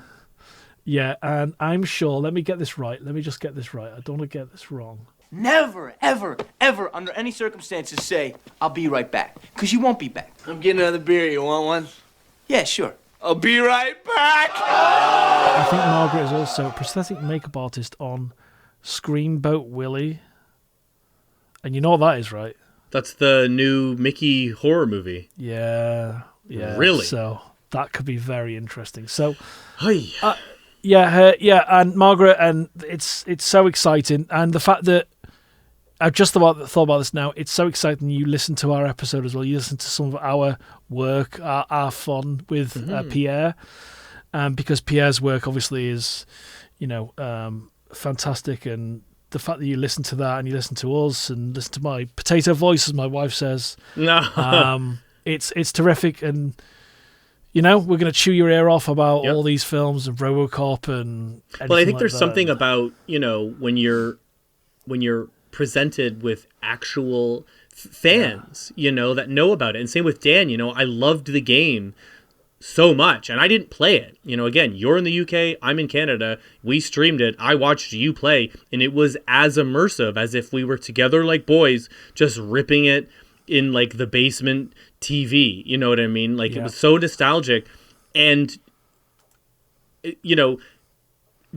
Yeah, and I'm sure, let me get this right. Let me just get this right. I don't want to get this wrong. Never, ever, ever, under any circumstances, say, I'll be right back. Because you won't be back. I'm getting another beer. You want one? Yeah, sure. I'll be right back. I think Margaret is also a prosthetic makeup artist on Screamboat Willie. And you know what that is, right? That's the new Mickey horror movie. Yeah. Really? So that could be very interesting. So, Hey. and Margaret, and it's so exciting. And the fact that I just thought about this now. It's so exciting. You listen to our episode as well. You listen to some of our work, our fun with Pierre, because Pierre's work obviously is, fantastic. And the fact that you listen to that and you listen to us and listen to my potato voice, as my wife says, it's terrific. And we're going to chew your ear off about all these films and Robocop and. Well, I think there's something about when you're presented with actual fans, that know about it. And same with Dan, I loved the game so much, and I didn't play it. Again, you're in the UK, I'm in Canada. We streamed it. I watched you play, and it was as immersive as if we were together like boys, just ripping it in like the basement TV. You know what I mean? Like it was so nostalgic, and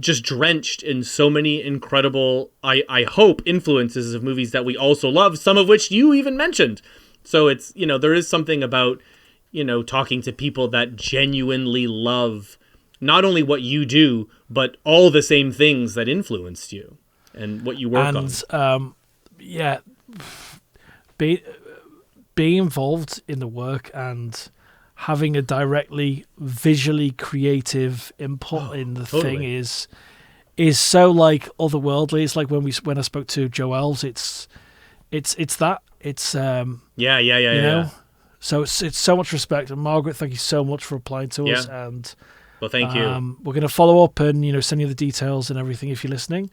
just drenched in so many incredible, I hope, influences of movies that we also love, some of which you even mentioned. So it's, there is something about, talking to people that genuinely love not only what you do, but all the same things that influenced you and what you work on. Being involved in the work and having a directly visually creative input in the thing is so like otherworldly. It's like when I spoke to Joe Elves, it's that. It's So it's so much respect. And Margaret, thank you so much for applying to us. And well, thank you. We're going to follow up and send you the details and everything if you're listening.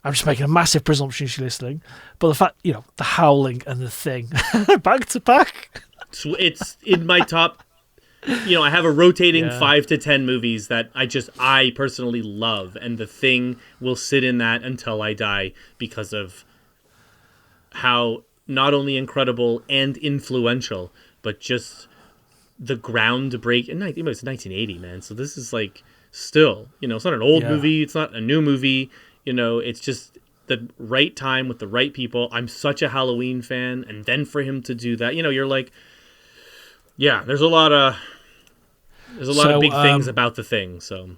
I'm just making a massive presumption she's listening, but the fact the Howling and The Thing back to back. It's in my top. I have a rotating 5 to 10 movies that I personally love, and The Thing will sit in that until I die because of how not only incredible and influential, but just the groundbreak. And it was 1980, man. So this is like still, it's not an old movie, it's not a new movie. It's just the right time with the right people. I'm such a Halloween fan, and then for him to do that, you're like. Yeah, there's a lot of big things about The Thing. So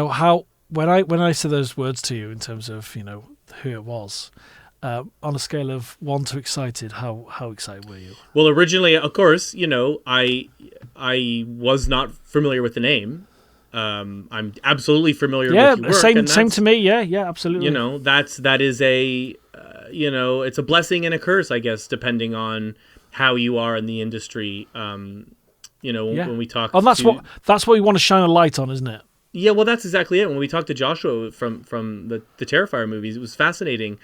how when I said those words to you in terms of who it was, on a scale of 1 to excited, how excited were you? Well, originally, of course, I was not familiar with the name. I'm absolutely familiar with your work. Same to me. Yeah, absolutely. That is a it's a blessing and a curse, I guess, depending on how you are in the industry. when we talk. And that's what we want to shine a light on, isn't it? Yeah, well, that's exactly it. When we talked to Joshua from the Terrifier movies, it was fascinating,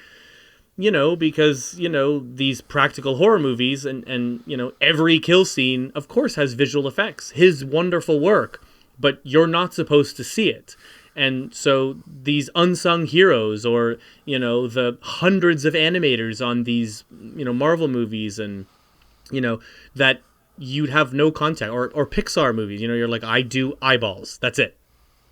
because, these practical horror movies and every kill scene, of course, has visual effects. His wonderful work, but you're not supposed to see it. And so these unsung heroes or, the hundreds of animators on these, Marvel movies and, that you'd have no contact or Pixar movies, you're like, I do eyeballs. That's it.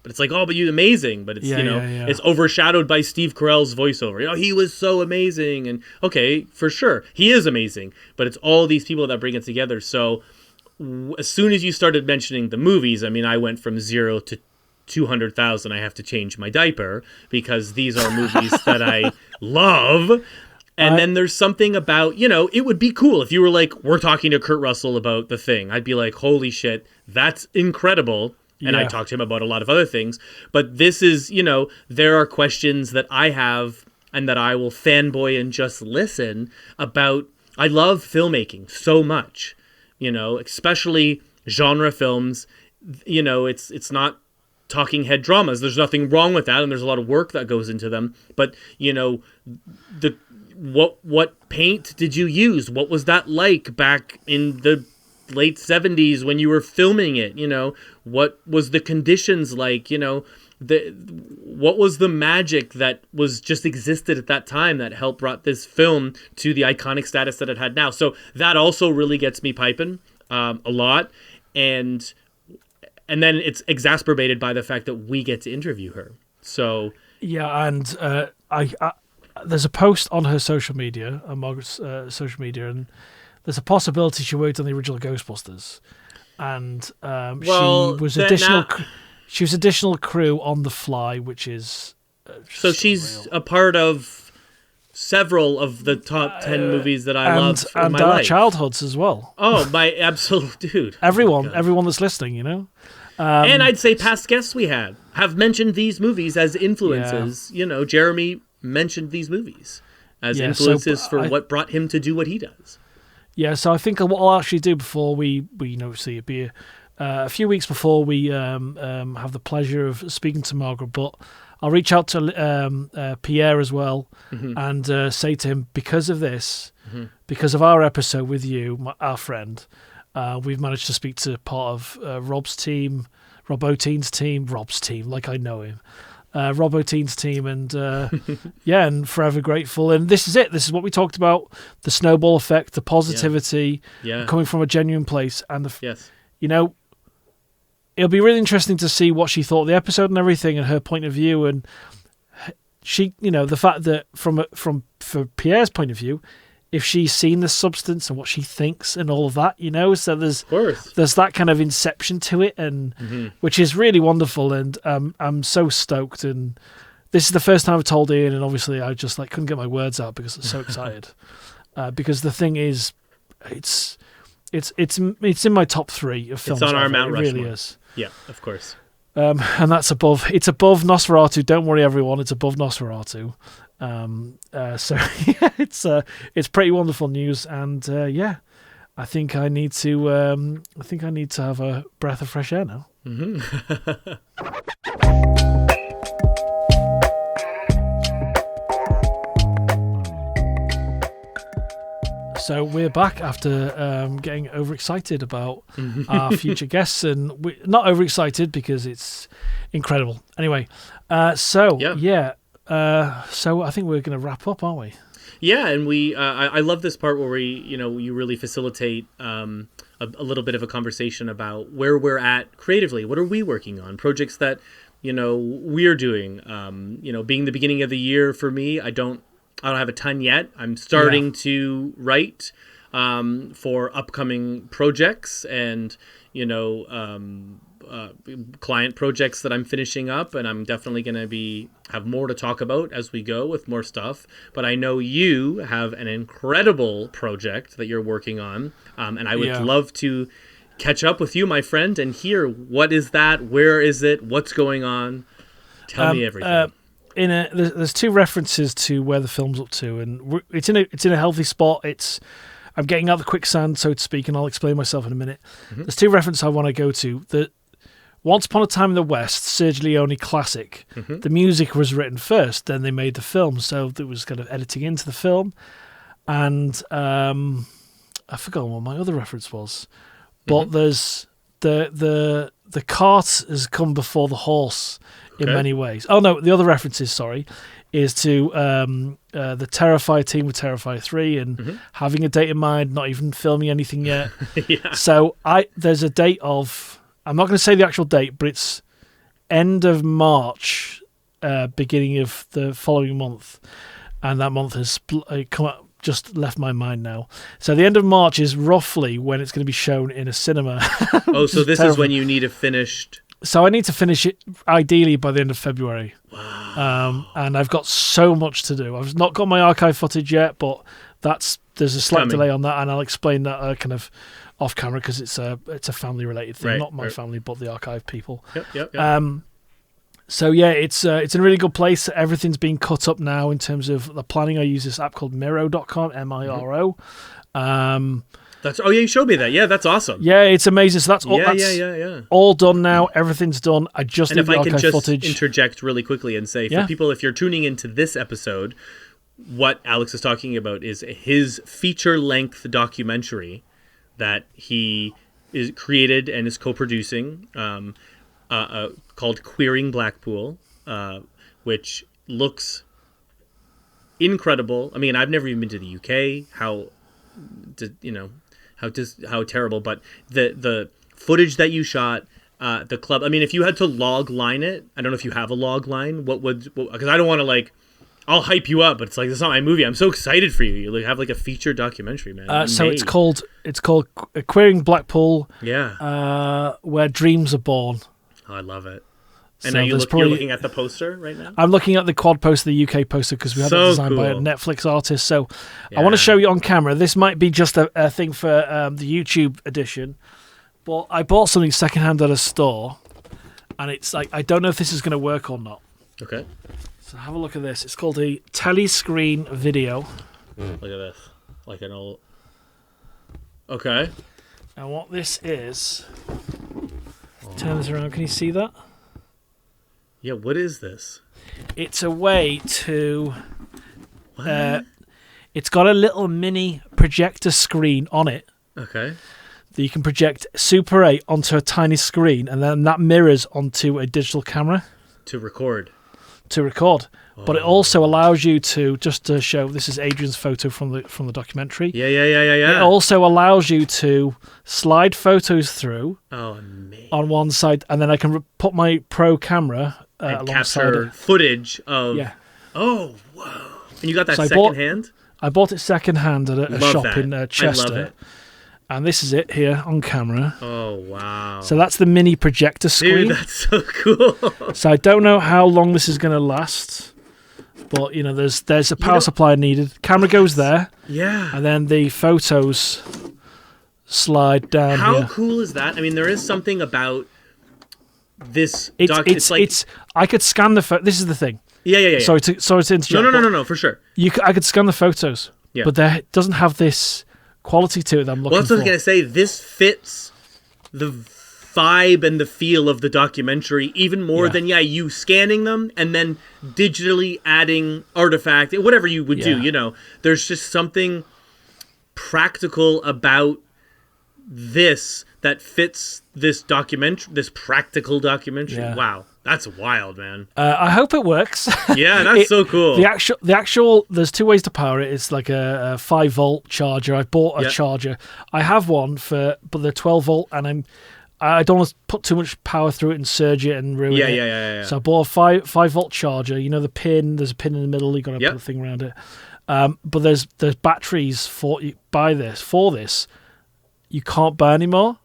But it's like, oh, but you're amazing. But it's, it's overshadowed by Steve Carell's voiceover. He was so amazing. And okay, for sure, he is amazing. But it's all these people that bring it together. So as soon as you started mentioning the movies, I mean, I went from 0 to 200,000. I have to change my diaper because these are movies that I love. And then there's something about, it would be cool if you were like, we're talking to Kurt Russell about The Thing. I'd be like, holy shit, that's incredible. And I talked to him about a lot of other things. But this is, there are questions that I have and that I will fanboy and just listen about. I love filmmaking so much, especially genre films. It's not talking head dramas. There's nothing wrong with that. And there's a lot of work that goes into them. But, what paint did you use? What was that like back in the late 70s when you were filming it? What was the conditions like? What was the magic that was just existed at that time that helped brought this film to the iconic status that it had now? So that also really gets me piping a lot, and then it's exacerbated by the fact that we get to interview her. So and I there's a post on her social media, on Margaret's social media, and there's a possibility she worked on the original Ghostbusters, and she was additional crew on The Fly, which is so she's a part of several of the top 10 movies that I love in my life. Childhoods as well. Oh, my absolute dude! Everyone that's listening, and I'd say past guests we have mentioned these movies as influences. Jeremy mentioned these movies as influences for what brought him to do what he does. Yeah, so I think what I'll actually do before we see a beer, a few weeks before we have the pleasure of speaking to Margaret, but I'll reach out to Pierre as well and say to him, because of this, because of our episode with you, our friend, we've managed to speak to part of Rob's team, Rob O'Teen's team, like I know him. Rob O'Teen's team, and and forever grateful. And this is it. This is what we talked about: the snowball effect, the positivity, coming from a genuine place. And it'll be really interesting to see what she thought of the episode and everything, and her point of view. And she, the fact that for Pierre's point of view, if she's seen the substance and what she thinks and all of that, so there's that kind of inception to it, and which is really wonderful. And I'm so stoked. And this is the first time I've told Ian, and obviously I just couldn't get my words out because I'm so excited. Because the thing is, it's in my top 3 of films. It's on our Mount Rushmore. It really is. Yeah, of course. And that's above. It's above Nosferatu. Don't worry, everyone. It's above Nosferatu. So it's pretty wonderful news, and I think I need to have a breath of fresh air now. So we're back after getting overexcited about our future guests, and we're not overexcited because it's incredible. Anyway, so I think we're going to wrap up, aren't we? Yeah, and I love this part where you really facilitate a little bit of a conversation about where we're at creatively. What are we working on? Projects that, we're doing. Being the beginning of the year for me, I don't have a ton yet. I'm starting to write for upcoming projects and, client projects that I'm finishing up, and I'm definitely going to have more to talk about as we go with more stuff. But I know you have an incredible project that you're working on, and I would love to catch up with you, my friend, and hear what is that, where is it, what's going on. Tell me everything. There's 2 references to where the film's up to, and it's in a healthy spot. I'm getting out the quicksand, so to speak, and I'll explain myself in a minute. There's two references I want to go to. The Once Upon a Time in the West, Sergio Leone classic. The music was written first, then they made the film, so there was kind of editing into the film. And I forgot what my other reference was, but there's the cart has come before the horse in many ways. Oh no, the other references, is to the Terrifier team with Terrifier 3 and having a date in mind, not even filming anything yet. So there's a date of, I'm not going to say the actual date, but it's end of March, beginning of the following month, and that month has come up. Just left my mind now. So the end of March is roughly when it's going to be shown in a cinema. Oh, so this is when you need it finished. So I need to finish it ideally by the end of February. Wow. And I've got so much to do. I've not got my archive footage yet, but there's a slight delay on that, and I'll explain that kind of off camera because it's a family related thing, Right, not my family, but the archive people. Yep. So yeah, it's in a really good place. Everything's being cut up now in terms of the planning. I use this app called Miro.com, Miro. You showed me that. Yeah, that's awesome. Yeah, it's amazing. So that's all. Yeah. All done now. Everything's done. I just need the archive footage. Interject really quickly and say for people, if you're tuning into this episode, what Alex is talking about is his feature-length documentary that he is created and is co-producing. Called Queering Blackpool, which looks incredible. I mean, I've never even been to the UK. How terrible. But the footage that you shot, the club. I mean, if you had to log line it, I don't know if you have a log line. Because I don't want to I'll hype you up, but it's it's not my movie. I'm so excited for you. You have a feature documentary, man. So it's called Queering Blackpool. Yeah. Where dreams are born. Oh, I love it. And So you're looking at the poster right now? I'm looking at the quad poster, the UK poster, because we had it designed by a Netflix artist. So I want to show you on camera. This might be just a thing for the YouTube edition, but I bought something secondhand at a store, and it's I don't know if this is going to work or not. Okay. So have a look at this. It's called a Telescreen video. Look at this. Like an old... Okay. And what this is... Turn this around. Can you see that? Yeah, what is this? It's a way to... it's got a little mini projector screen on it. Okay. That you can project Super 8 onto a tiny screen, and then that mirrors onto a digital camera. To record. But it also allows you to, just to show, this is Adrian's photo from the documentary. Yeah. It also allows you to slide photos through on one side, and then I can put my pro camera and alongside capture it. Footage of... Yeah. Oh, whoa. And you got that So secondhand? I bought it secondhand at a shop in Chester. I love it. And this is it here on camera. Oh, wow. So that's the mini projector screen. Dude, that's so cool. So I don't know how long this is going to last, but there's a power supply needed. Camera goes there. Yeah. And then the photos slide down How here. cool is that? I mean, there is something about this it's I could scan the this is the thing. Yeah. Sorry to interject. No, for sure. I could scan the photos. Yeah. But it doesn't have this quality to it that I'm looking for. Well, that's what I was going to say. This fits the vibe and the feel of the documentary even more than you scanning them and then digitally adding artifact, whatever you would do. There's just something practical about this that fits this documentary, this practical documentary. Yeah. Wow, that's wild, man. I hope it works. Yeah, that's so cool. The actual. There's two ways to power it. It's like a 5-volt charger. I bought a charger. I have one but they're 12-volt, and I don't want to put too much power through it and surge it and ruin it. Yeah. So I bought a 5-volt charger. The pin. There's a pin in the middle. You got to put a thing around it. But there's batteries for this. You can't buy anymore.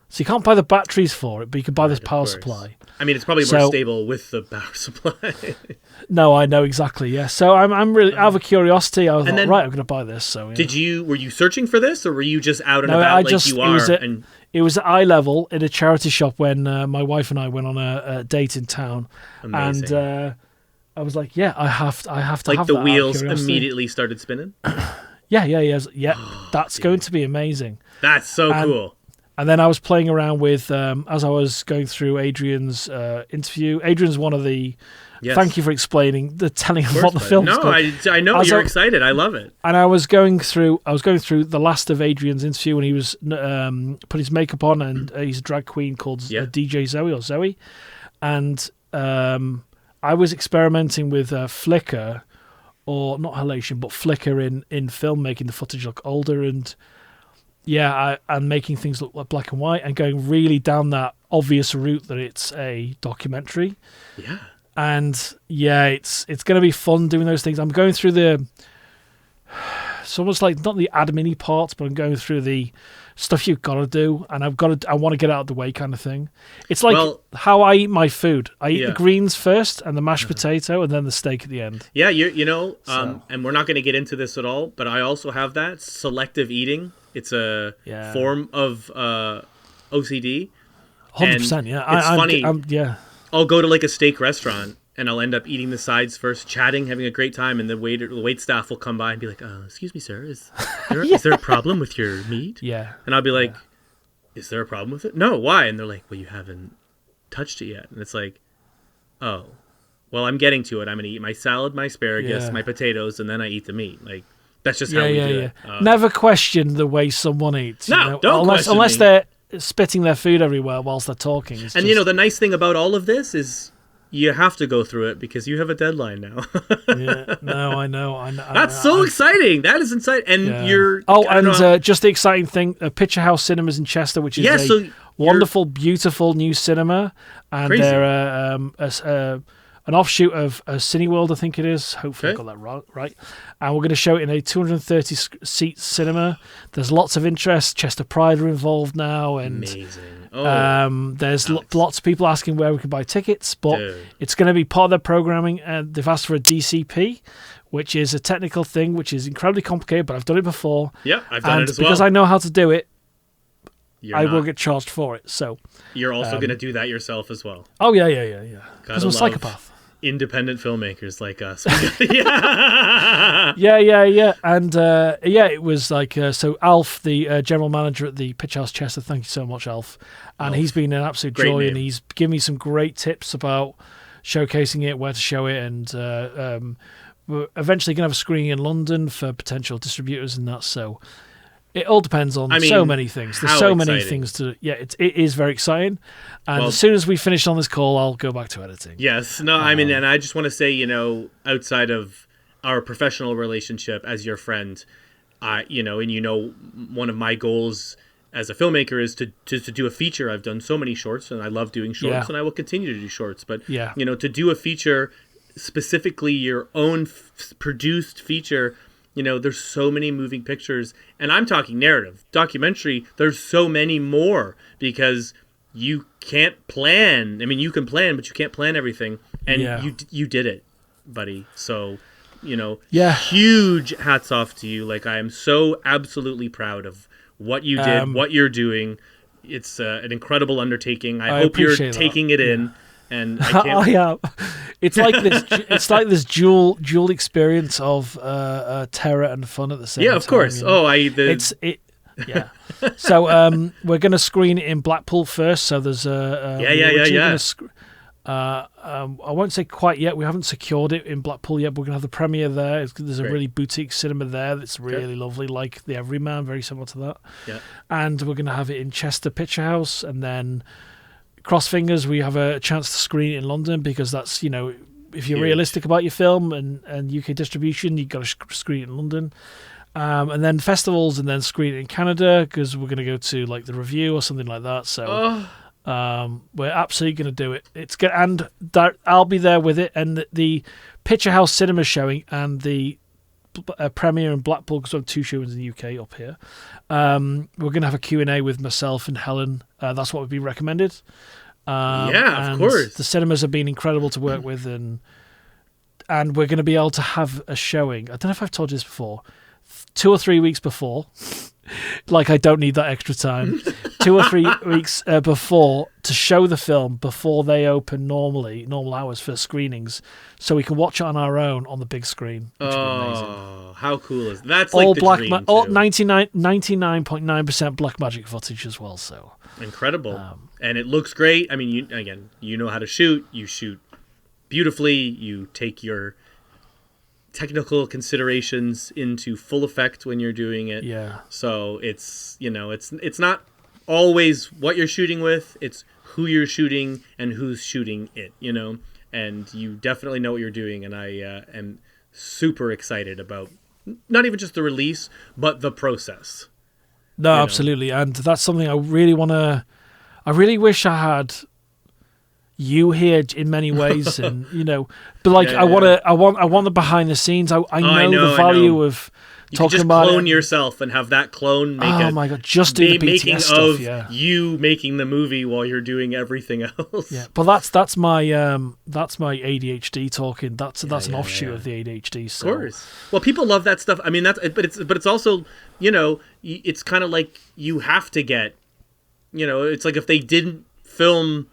So you can't buy the batteries for it, but you can buy this power supply. I mean, it's probably more stable with the power supply. No, I know exactly. Yeah. So I'm really out of curiosity. I was like, right, I'm going to buy this. So were you searching for this, or were you just out and about you are? It was at eye level in a charity shop when my wife and I went on a date in town. Amazing. And I was like, I have to have the that wheels immediately started spinning. Yeah. That's going to be amazing. That's so cool. And then I was playing around with, as I was going through Adrian's interview. Adrian's one of the. Yes. Thank you for telling him what the film's called. I know you're excited. I love it. And I was going through the last of Adrian's interview when he was put his makeup on, and he's a drag queen called DJ Zoe, and I was experimenting with Flickr, or not halation, but Flickr in film, making the footage look older, and and making things look like black and white, and going really down that obvious route that it's a documentary. Yeah. And it's going to be fun doing those things. I'm going through it's almost like not the admin-y parts, but I'm going through the stuff you've got to do, and I want to get out of the way kind of thing. It's like how I eat my food. I eat the greens first, and the mashed potato, and then the steak at the end. Yeah, and we're not going to get into this at all, but I also have that selective eating. It's a form of OCD. 100%. Yeah, it's funny. I'll go to like a steak restaurant and I'll end up eating the sides first, chatting, having a great time, and the wait staff will come by and be like, "Excuse me, sir, is there a problem with your meat?" Yeah, and I'll be like, "Is there a problem with it? No, why?" And they're like, "Well, you haven't touched it yet." And it's like, "Oh, well, I'm getting to it. I'm gonna eat my salad, my asparagus, my potatoes, and then I eat the meat." Like that's just how we do it. Never question the way someone eats. No, don't question unless me. They're spitting their food everywhere whilst they're talking. And the nice thing about all of this is you have to go through it because you have a deadline now. I know. That's so exciting. That is exciting. And you're... just the exciting thing, PictureHouse Cinemas in Chester, which is a wonderful, beautiful new cinema. And crazy. They're an offshoot of Cineworld, I think it is. Hopefully I got that right. And we're going to show it in a 230-seat cinema. There's lots of interest. Chester Pride are involved now. And, amazing. There's lots of people asking where we can buy tickets, but it's going to be part of their programming. And they've asked for a DCP, which is a technical thing, which is incredibly complicated, but I've done it before. Yeah, I've done it as well. Because I know how to do it, I will get charged for it. So you're also going to do that yourself as well. Oh, yeah. Because I'm a psychopath. Independent filmmakers like us. Yeah. And it was like, so Alf, the general manager at the PictureHouse Chester, thank you so much, Alf. And he's been an absolute joy, and he's given me some great tips about showcasing it, where to show it, and we're eventually going to have a screening in London for potential distributors and that, so... It all depends on so many things. There's so many things to... Yeah, it is very exciting. And as soon as we finish on this call, I'll go back to editing. Yes. No, and I just want to say, outside of our professional relationship as your friend, one of my goals as a filmmaker is to do a feature. I've done so many shorts, and I love doing shorts, and I will continue to do shorts. But, to do a feature, specifically your own produced feature... there's so many moving pictures, and I'm talking narrative. Documentary, there's so many more because you can't plan. I mean, you can plan, but you can't plan everything. And you did it, buddy. So, huge hats off to you. Like, I am so absolutely proud of what you did, what you're doing. It's an incredible undertaking. I hope you're taking it in. And I can't... It's like this. It's like this dual experience of terror and fun at the same time. Yeah, of course. So we're going to screen it in Blackpool first. So there's I won't say quite yet. We haven't secured it in Blackpool yet. But we're going to have the premiere there. There's a really boutique cinema there that's really lovely, like the Everyman, very similar to that. Yeah. And we're going to have it in Chester PictureHouse, and then. Cross fingers, we have a chance to screen it in London, because that's, if you're realistic about your film and UK distribution, you've got to screen it in London. And then festivals, and then screen it in Canada, because we're going to go to like the Review or something like that. So we're absolutely going to do it. It's good, and I'll be there with it. And the PictureHouse Cinema showing and the premiere in Blackpool, because we have 2 showings in the UK up here. We're going to have a Q&A with myself and Helen. That's what would be recommended. Of course. The cinemas have been incredible to work with, and we're going to be able to have a showing. I don't know if I've told you this before. 2 or 3 weeks before, like I don't need that extra time. 2 or 3 weeks before to show the film before they open normal hours for screenings, so we can watch it on our own on the big screen. Which would be amazing. How cool is that? That's all like the black, dream, all too. 99.9% black magic footage as well. So incredible, and it looks great. I mean, you know how to shoot. You shoot beautifully. You take your technical considerations into full effect when you're doing it. Yeah. So it's not always what you're shooting with. It's who you're shooting and who's shooting it. And you definitely know what you're doing. And I am super excited about not even just the release, but the process. No, absolutely, and that's something I really want to. I really wish I had you here in many ways, and but like I want the behind the scenes. I know the value of you talking can just about clone it. yourself and have that clone make my god, just do the making BTS stuff, of you making the movie while you're doing everything else. Yeah, but that's my ADHD talking. That's an offshoot of the ADHD. So. Of course. Well, people love that stuff. I mean, but it's also it's kind of like you have to get it's like if they didn't film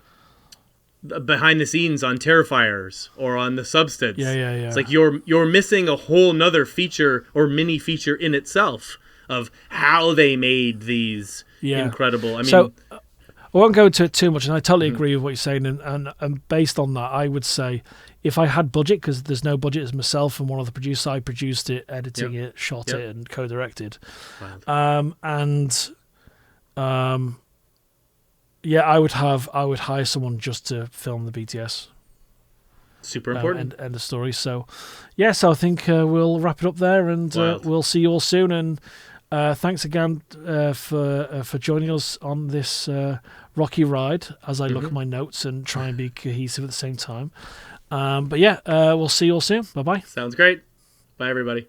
behind the scenes on Terrifiers or on The Substance. Yeah. It's like you're missing a whole nother feature or mini feature in itself of how they made these incredible. I mean, so I won't go into it too much, and I totally agree with what you're saying. And based on that, I would say if I had budget, because there's no budget as myself and one of the producers, I produced it, editing it, shot it, and co-directed. I would hire someone just to film the BTS. Super important. End of story. So, so I think we'll wrap it up there, and we'll see you all soon. And thanks again for joining us on this rocky ride as I look at my notes and try and be cohesive at the same time. We'll see you all soon. Bye-bye. Sounds great. Bye, everybody.